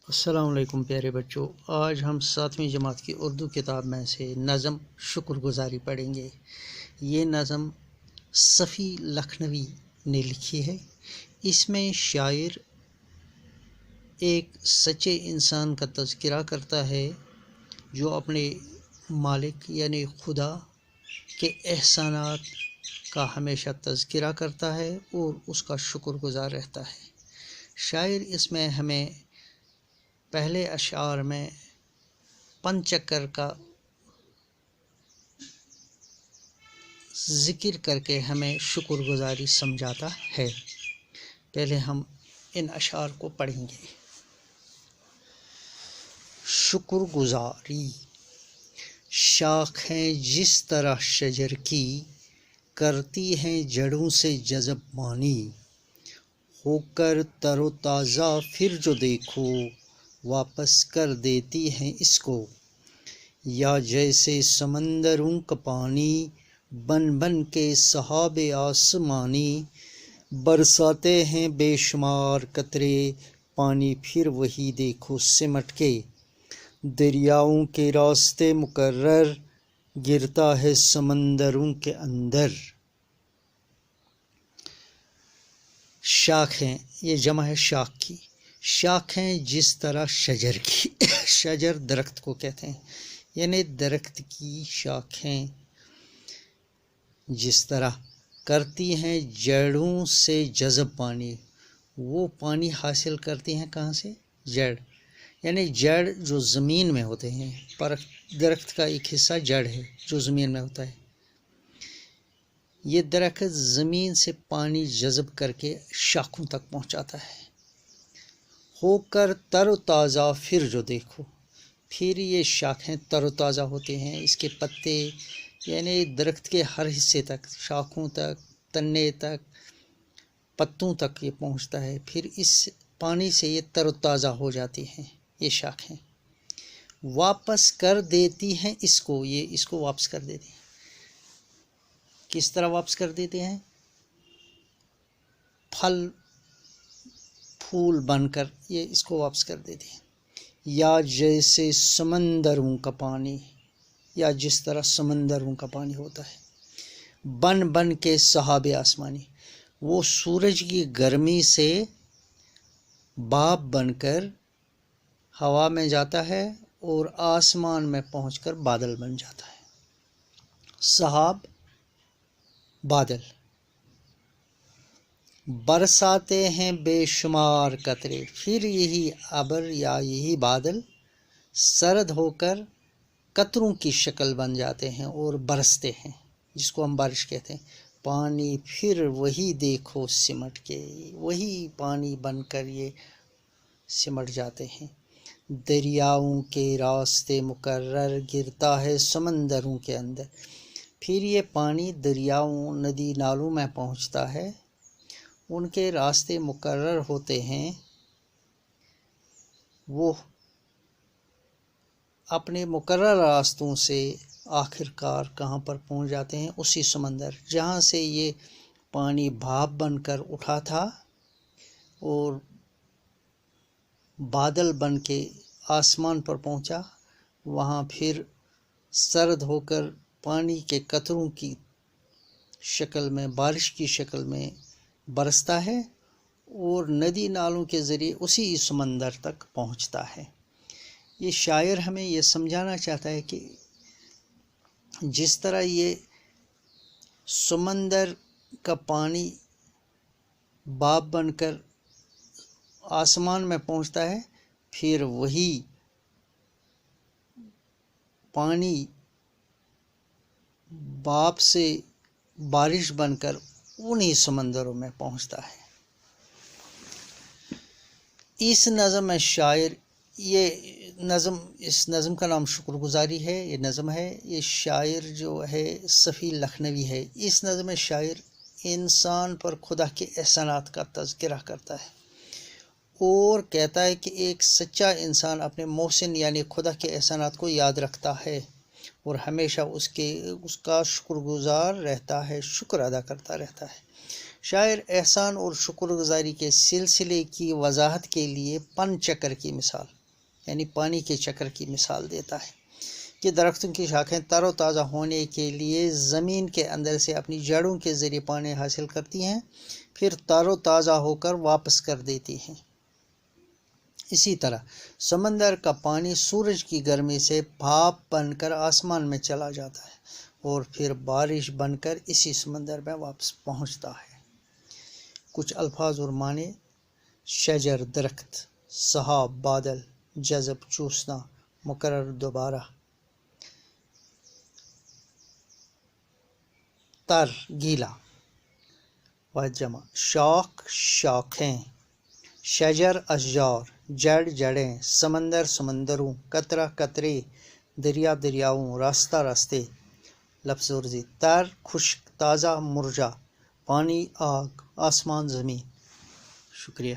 السلام علیکم پیارے بچوں، آج ہم 7ویں جماعت کی اردو کتاب میں سے نظم شکر گزاری پڑھیں گے۔ یہ نظم صفی لکھنوی نے لکھی ہے۔ اس میں شاعر ایک سچے انسان کا تذکرہ کرتا ہے جو اپنے مالک یعنی خدا کے احسانات کا ہمیشہ تذکرہ کرتا ہے اور اس کا شکر گزار رہتا ہے۔ شاعر اس میں ہمیں پہلے اشعار میں پن چکر کا ذکر کر کے ہمیں شکر گزاری سمجھاتا ہے۔ پہلے ہم ان اشعار کو پڑھیں گے۔ شکر گزاری شاخیں جس طرح شجر کی کرتی ہیں جڑوں سے جذب مانی، ہو کر تر و تازہ پھر جو دیکھو واپس کر دیتی ہیں اس کو، یا جیسے سمندروں کا پانی بن بن کے سحاب آسمانی، برساتے ہیں بے شمار قطرے پانی پھر وہی دیکھو سمٹ کے، دریاؤں کے راستے مقرر گرتا ہے سمندروں کے اندر۔ شاخیں، یہ جمع ہے شاخ کی۔ شاخیں جس طرح شجر کی شجر درخت کو کہتے ہیں، یعنی درخت کی شاخیں جس طرح کرتی ہیں جڑوں سے جذب پانی، وہ پانی حاصل کرتی ہیں کہاں سے؟ جڑ، یعنی جڑ جو زمین میں ہوتے ہیں، پر درخت کا ایک حصہ جڑ ہے جو زمین میں ہوتا ہے۔ یہ درخت زمین سے پانی جذب کر کے شاخوں تک پہنچاتا ہے۔ ہو کر تر و تازہ پھر جو دیکھو، پھر یہ شاخیں تر و تازہ ہوتے ہیں، اس کے پتے یعنی درخت کے ہر حصے تک، شاخوں تک، تنے تک، پتوں تک یہ پہنچتا ہے، پھر اس پانی سے یہ تر و تازہ ہو جاتی ہیں یہ شاخیں، واپس کر دیتی ہیں اس کو، یہ اس کو واپس کر دیتی ہیں۔ کس طرح واپس کر دیتے ہیں؟ پھل پھول بن کر یہ اس کو واپس کر دیتے ہیں۔ یا جیسے سمندروں کا پانی، یا جس طرح سمندروں کا پانی ہوتا ہے، بن بن کے سحاب آسمانی، وہ سورج کی گرمی سے بھاپ بن کر ہوا میں جاتا ہے اور آسمان میں پہنچ کر بادل بن جاتا ہے۔ سحاب بادل، برساتے ہیں بے شمار قطرے، پھر یہی ابر یا یہی بادل سرد ہو کر قطروں کی شکل بن جاتے ہیں اور برستے ہیں، جس کو ہم بارش کہتے ہیں۔ پانی پھر وہی دیکھو سمٹ کے، وہی پانی بن کر یہ سمٹ جاتے ہیں۔ دریاؤں کے راستے مقرر گرتا ہے سمندروں کے اندر، پھر یہ پانی دریاؤں ندی نالوں میں پہنچتا ہے، ان کے راستے مقرر ہوتے ہیں، وہ اپنے مقرر راستوں سے آخر کار کہاں پر پہنچ جاتے ہیں؟ اسی سمندر جہاں سے یہ پانی بھاپ بن کر اٹھا تھا اور بادل بن کے آسمان پر پہنچا، وہاں پھر سرد ہو کر پانی کے قطروں کی شکل میں، بارش کی شکل میں برستا ہے اور ندی نالوں کے ذریعے اسی سمندر تک پہنچتا ہے۔ یہ شاعر ہمیں یہ سمجھانا چاہتا ہے کہ جس طرح یہ سمندر کا پانی بھاپ بن کر آسمان میں پہنچتا ہے، پھر وہی پانی بھاپ سے بارش بن کر انہی سمندروں میں پہنچتا ہے۔ اس نظم میں شاعر اس نظم کا نام شکر گزاری ہے، یہ نظم ہے۔ یہ شاعر جو ہے صفی لکھنوی ہے۔ اس نظم میں شاعر انسان پر خدا کے احسانات کا تذکرہ کرتا ہے اور کہتا ہے کہ ایک سچا انسان اپنے محسن یعنی خدا کے احسانات کو یاد رکھتا ہے اور ہمیشہ اس کا شکر گزار رہتا ہے، شکر ادا کرتا رہتا ہے۔ شاعر احسان اور شکر گزاری کے سلسلے کی وضاحت کے لیے پن چکر کی مثال یعنی پانی کے چکر کی مثال دیتا ہے کہ درختوں کی شاخیں تر و تازہ ہونے کے لیے زمین کے اندر سے اپنی جڑوں کے ذریعے پانی حاصل کرتی ہیں، پھر تر و تازہ ہو کر واپس کر دیتی ہیں۔ اسی طرح سمندر کا پانی سورج کی گرمی سے بھاپ بن کر آسمان میں چلا جاتا ہے اور پھر بارش بن کر اسی سمندر میں واپس پہنچتا ہے۔ کچھ الفاظ اور معنی: شجر درخت، سحاب بادل، جذب چوسنا، مقرر دوبارہ، تر گیلا، واحد جمع، شاخ شاخیں، شجر اشجار، جڑ جڑیں، سمندر سمندروں، قطرہ قطرے، دریا دریاؤں، راستہ راستے، لفظ عرضی، تر خشک، تازہ مرجا، پانی آگ، آسمان زمین۔ شکریہ۔